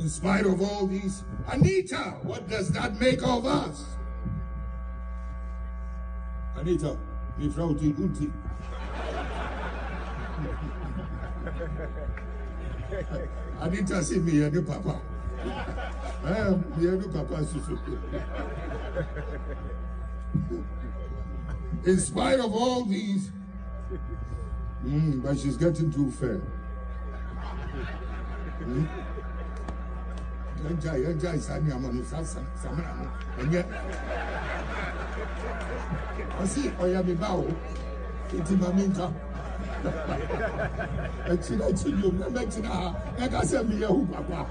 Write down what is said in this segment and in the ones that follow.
In spite of all these, Anita, what does that make of us? Anita, mi frauti unti. Anita see me and the papa. I am the papa. In spite of all these, but she's getting too fair. Enjoy and yet, I see, I am a bow. It's in my minka. I see you, I got some of your papa.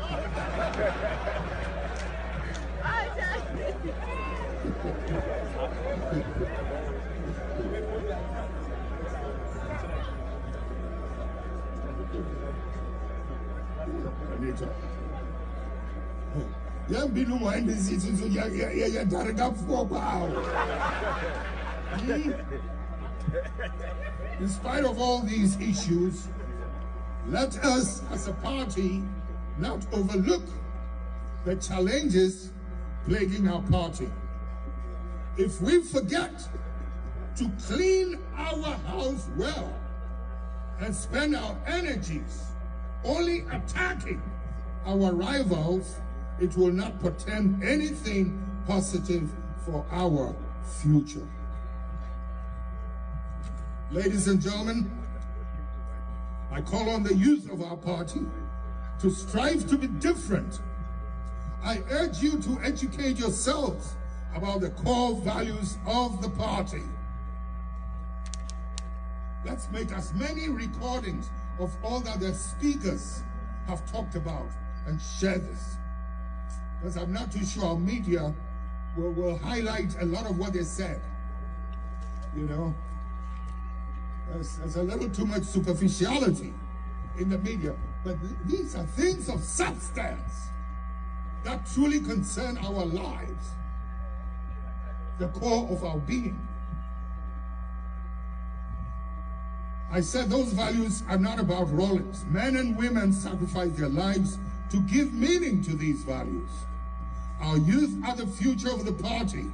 Anita. Young people mind the city, so you're dark for power. In spite of all these issues, let us as a party not overlook the challenges plaguing our party. If we forget to clean our house well and spend our energies only attacking our rivals, it will not portend anything positive for our future. Ladies and gentlemen, I call on the youth of our party to strive to be different. I urge you to educate yourselves about the core values of the party. Let's make as many recordings of all that the speakers have talked about and share this. Because I'm not too sure our media will highlight a lot of what they said. You know, there's a little too much superficiality in the media. But these are things of substance that truly concern our lives, the core of our being. I said those values are not about rowlings. Men and women sacrifice their lives to give meaning to these values. Our youth are the future of the party,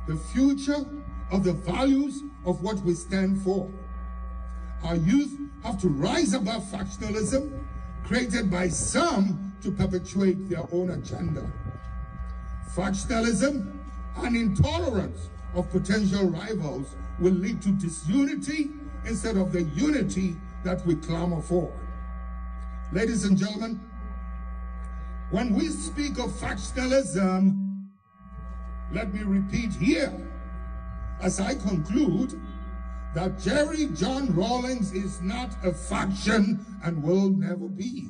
the future of the values of what we stand for. Our youth have to rise above factionalism created by some to perpetuate their own agenda. Factionalism and intolerance of potential rivals will lead to disunity instead of the unity that we clamor for. Ladies and gentlemen, when we speak of factionalism, let me repeat here, as I conclude, that Jerry John Rawlings is not a faction and will never be.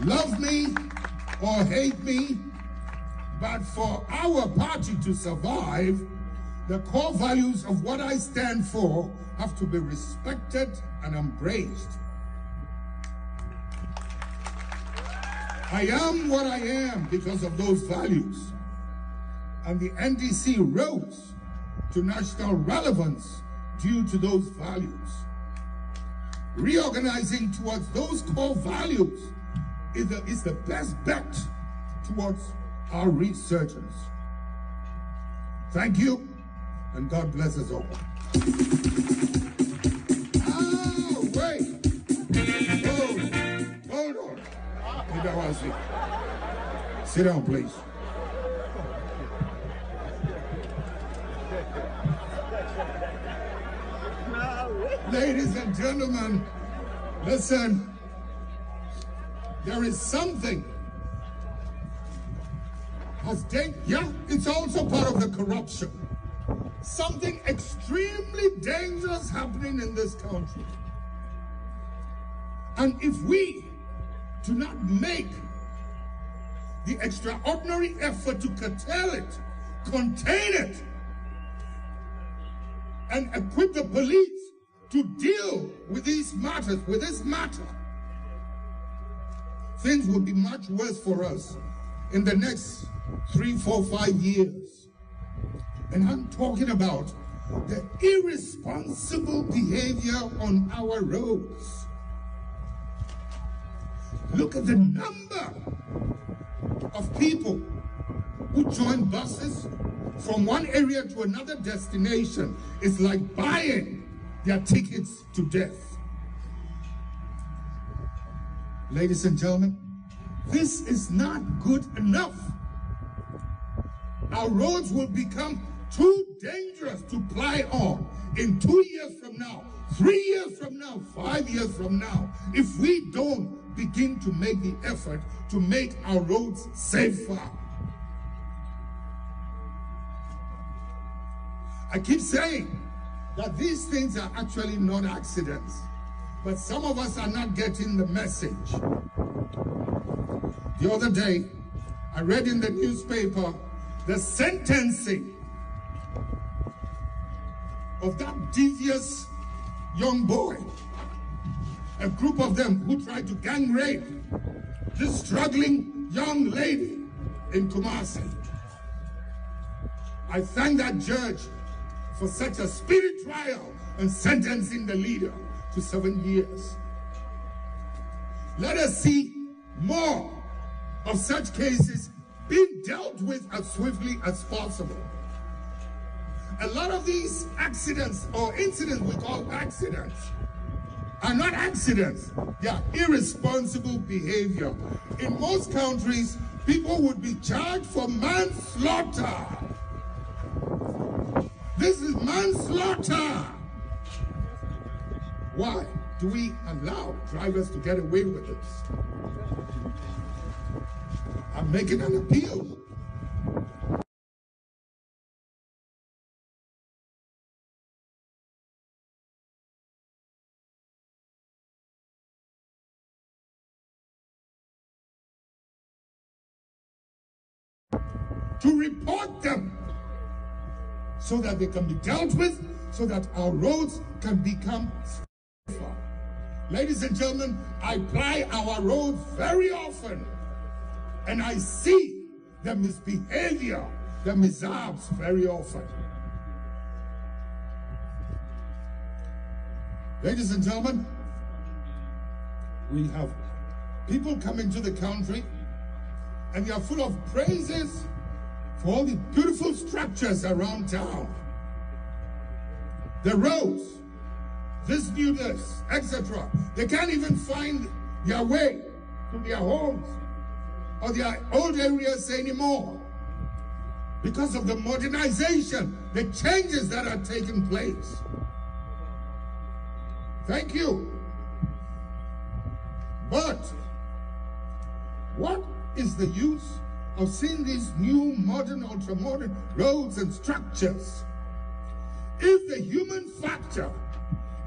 Love me or hate me, but for our party to survive, the core values of what I stand for have to be respected and embraced. I am what I am because of those values. And the NDC rose to national relevance due to those values. Reorganizing towards those core values is the best bet towards our resurgence. Thank you, and God bless us all. Oh, wait. Hold on. Sit down, please. Ladies and gentlemen, listen. There is something. It's also part of the corruption. Something extremely dangerous happening in this country. And if we do not make the extraordinary effort to curtail it, contain it, and equip the police to deal with these matters, with this matter, things will be much worse for us in the next 3, 4, 5 years. And I'm talking about the irresponsible behavior on our roads. Look at the number of people who join buses from one area to another destination is like buying their tickets to death. Ladies and gentlemen, this is not good enough. Our roads will become too dangerous to ply on in 2 years from now, 3 years from now, 5 years from now, if we don't begin to make the effort to make our roads safer. I keep saying that these things are actually not accidents, but some of us are not getting the message. The other day, I read in the newspaper the sentencing of that devious young boy, a group of them who tried to gang rape this struggling young lady in Kumasi. I thank that judge for such a speedy trial and sentencing the leader to 7 years. Let us see more of such cases being dealt with as swiftly as possible. A lot of these accidents or incidents we call accidents are not accidents. They are irresponsible behavior. In most countries, people would be charged for manslaughter. This is manslaughter. Why do we allow drivers to get away with this? I'm making an appeal. To report them so that they can be dealt with, so that our roads can become safer. Ladies and gentlemen, I ply our roads very often, and I see the misbehavior, the mishaps very often. Ladies and gentlemen, we have people come into the country and they are full of praises for all the beautiful structures around town. The roads, this new this, etc. They can't even find their way to their homes or their old areas anymore because of the modernization, the changes that are taking place. Thank you. But what is the use of seeing these new modern, ultra-modern roads and structures if the human factor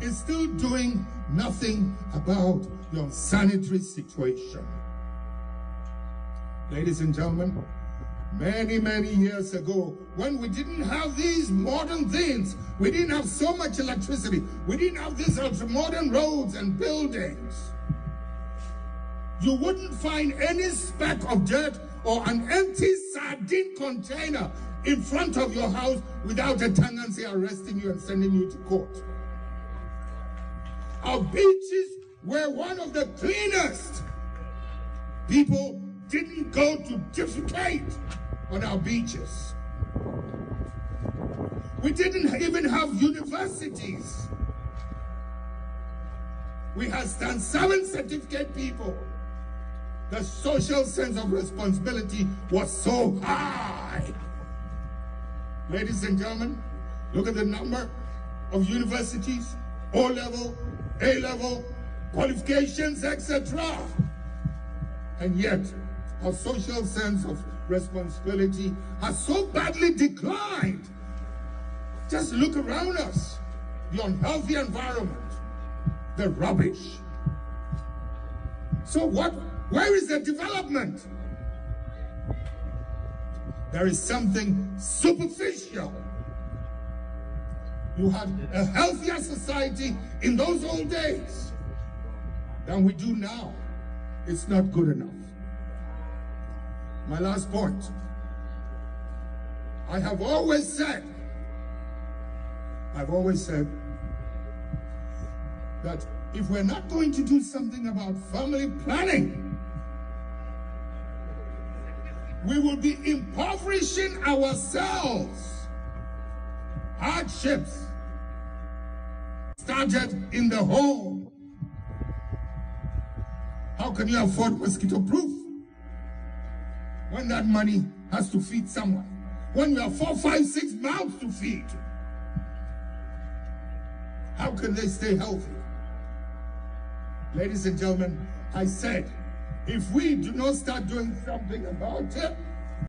is still doing nothing about the unsanitary situation? Ladies and gentlemen, many, many years ago, when we didn't have these modern things, we didn't have so much electricity, we didn't have these ultra-modern roads and buildings, you wouldn't find any speck of dirt or an empty sardine container in front of your house without a tenancy arresting you and sending you to court. Our beaches were one of the cleanest. People didn't go to defecate on our beaches. We didn't even have universities. We had stand 7 certificate people. The social sense of responsibility was so high. Ladies and gentlemen, look at the number of universities, O-level, A-level, qualifications, etc. And yet, our social sense of responsibility has so badly declined. Just look around us. The unhealthy environment, the rubbish. So where is the development? There is something superficial. You had a healthier society in those old days than we do now. It's not good enough. My last point. I've always said that if we're not going to do something about family planning, we will be impoverishing ourselves. Hardships started in the home. How can you afford mosquito-proof when that money has to feed someone? When you have 4, 5, 6 mouths to feed, how can they stay healthy? Ladies and gentlemen, I said, if we do not start doing something about it,